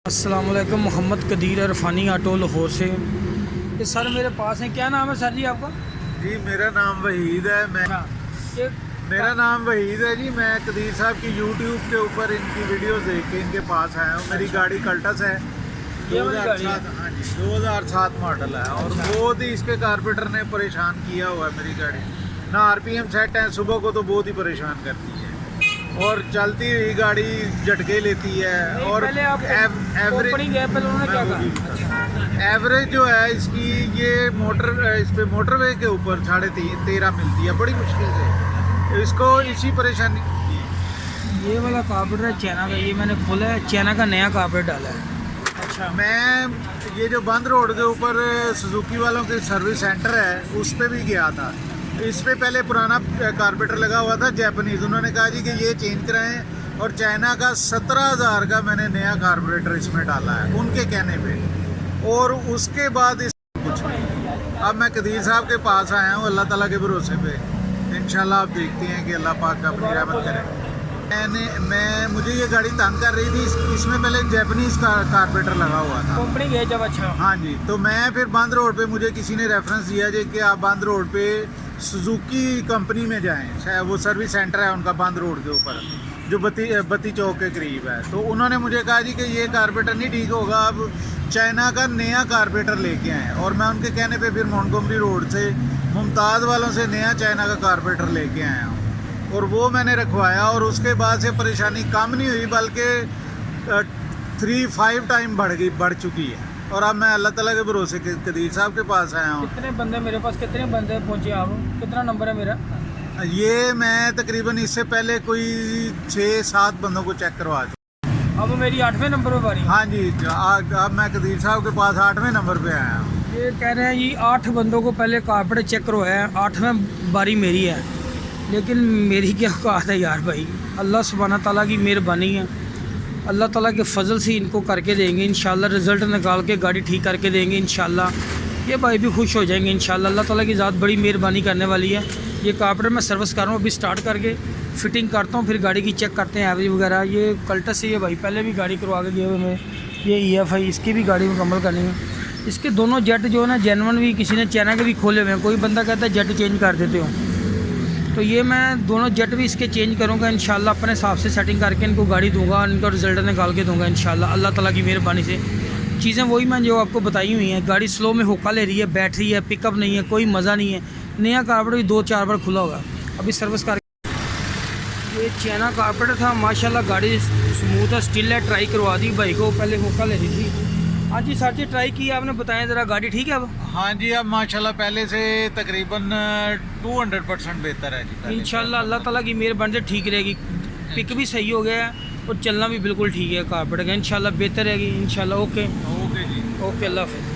अस्सलाम वालेकुम। मोहम्मद कदीर अरफानी ऑटो लाहौर से। ये सर मेरे पास हैं। क्या नाम है सर जी आपका? जी मेरा नाम वहीद है। मेरा नाम वहीद है जी। मैं कदीर साहब की यूट्यूब के ऊपर इनकी वीडियोस देख के इनके पास आया हूँ। मेरी गाड़ी कल्टस है, 2007। हाँ जी, 2007 मॉडल है और बहुत ही इसके कारपेटर ने परेशान किया हुआ है मेरी गाड़ी। ना आरपीएम सेट है, सुबह को तो बहुत ही परेशान करती है और चलती हुई गाड़ी झटके लेती है। और एवरेज जो है इसकी, ये इस पे मोटरवे के ऊपर 13.5 मिलती है बड़ी मुश्किल से। इसको इसी परेशानी। ये वाला कारपेटर है चाइना का, ये मैंने खोला है, चाइना का नया कारपेटर डाला है। अच्छा, मैं ये जो बंद रोड के ऊपर सुजुकी वालों के सर्विस सेंटर है उस पे भी गया था। इस पे पहले पुराना कारपेटर लगा हुआ था जापानीज। उन्होंने कहा जी कि ये चेंज कराएं और चाइना का 17,000 का मैंने नया कारपोरेटर इसमें डाला है उनके कहने पे। और उसके बाद इस कुछ नहीं। अब मैं कदीर साहब के पास आया हूँ अल्लाह ताला के भरोसे पे। इंशाल्लाह आप देखते हैं कि अल्लाह पाक का अपनी रहमत करे। मुझे ये गाड़ी तंग कर रही थी। इसमें पहले जापानीज का कारपेटर लगा हुआ था कंपनी गए जब। अच्छा, हाँ जी। तो मैं फिर बंद रोड पे, मुझे किसी ने रेफरेंस दिया जी कि आप बंद रोड पे सुजुकी कंपनी में जाएं। वो सर्विस सेंटर है उनका बंद रोड के ऊपर जो बत्ती चौक के करीब है। तो उन्होंने मुझे कहा जी कि ये कारपेटर नहीं ठीक होगा, अब चाइना का नया कारपेटर लेके आए। और मैं उनके कहने पे फिर मोंटगोमरी रोड से मुमताज़ वालों से नया चाइना का कारपेटर लेके आया हूँ और वो मैंने रखवाया। और उसके बाद से परेशानी कम नहीं हुई बल्कि 3-5 टाइम बढ़ चुकी है। और अब मैं अल्लाह ताला के भरोसे कदीर साहब के पास आया हूँ। कितने बंदे मेरे पास, कितने बंदे पहुँचे आप? कितना नंबर है मेरा? ये मैं तकरीबन इससे पहले कोई 6-7 बंदों को चेक करवा चुका। अब मेरी 8वें नंबर पे बारी। हाँ जी, अब मैं कदीर साहब के पास 8वें नंबर पे आया हूँ। ये कह रहे हैं जी 8 बंदों को पहले कारपेटर चेक करवाया है, 8वें बारी मेरी है। लेकिन मेरी क्या औकात है यार भाई। अल्लाह सुब्हाना ताला की मेहरबानी है, अल्लाह ताला के फजल से इनको करके देंगे इंशाल्लाह। रिज़ल्ट निकाल के गाड़ी ठीक करके देंगे इंशाल्लाह। ये भाई भी खुश हो जाएंगे इंशाल्लाह। अल्लाह ताला की ज़ात बड़ी मेहरबानी करने वाली है। ये कारपेटर मैं सर्विस कर रहा हूँ, अभी स्टार्ट करके फिटिंग करता हूँ, फिर गाड़ी की चेक करते हैं एवरेज वगैरह। ये कल्टस से ये भाई पहले भी गाड़ी करवा के गए हुए मैं। ये EFI इसकी भी गाड़ी मुकम्मल करनी है। इसके दोनों जेट जो है ना जेनवन भी, किसी ने चाइना के भी खोले हुए हैं। कोई बंदा कहता है जेट चेंज कर देते हो, तो ये मैं दोनों जेट भी इसके चेंज करूँगा इंशाल्लाह। अपने हिसाब से सेटिंग करके इनको गाड़ी दूंगा, इनका रिज़ल्ट निकाल के दूंगा इंशाल्लाह अल्लाह ताला की मेहरबानी से। चीज़ें वही मैं जो आपको बताई हुई हैं। गाड़ी स्लो में होका ले रही है, बैटरी है, पिकअप नहीं है, कोई मज़ा नहीं है। नया कारपेटर भी 2-4 बार खुला होगा, अभी सर्विस कर। ये चाइना कारपेटर था, माशाल्लाह गाड़ी स्मूथ है, स्टिल है। ट्राई करवा दी भाई को, पहले होका ले रही थी। हाँ जी सर जी, ट्राई की आपने, बताया ज़रा गाड़ी ठीक है अब? हाँ जी, अब माशाल्लाह पहले से तकरीबन 200% बेहतर है जी। इंशाल्लाह अल्लाह ताला की मेहरबानी से ठीक रहेगी। पिक भी सही हो गया है और चलना भी बिल्कुल ठीक है कारपेटर का। इंशाल्लाह बेहतर रहेगी इंशाल्लाह। ओके जी, ओके, अल्लाह हाफ़िज़।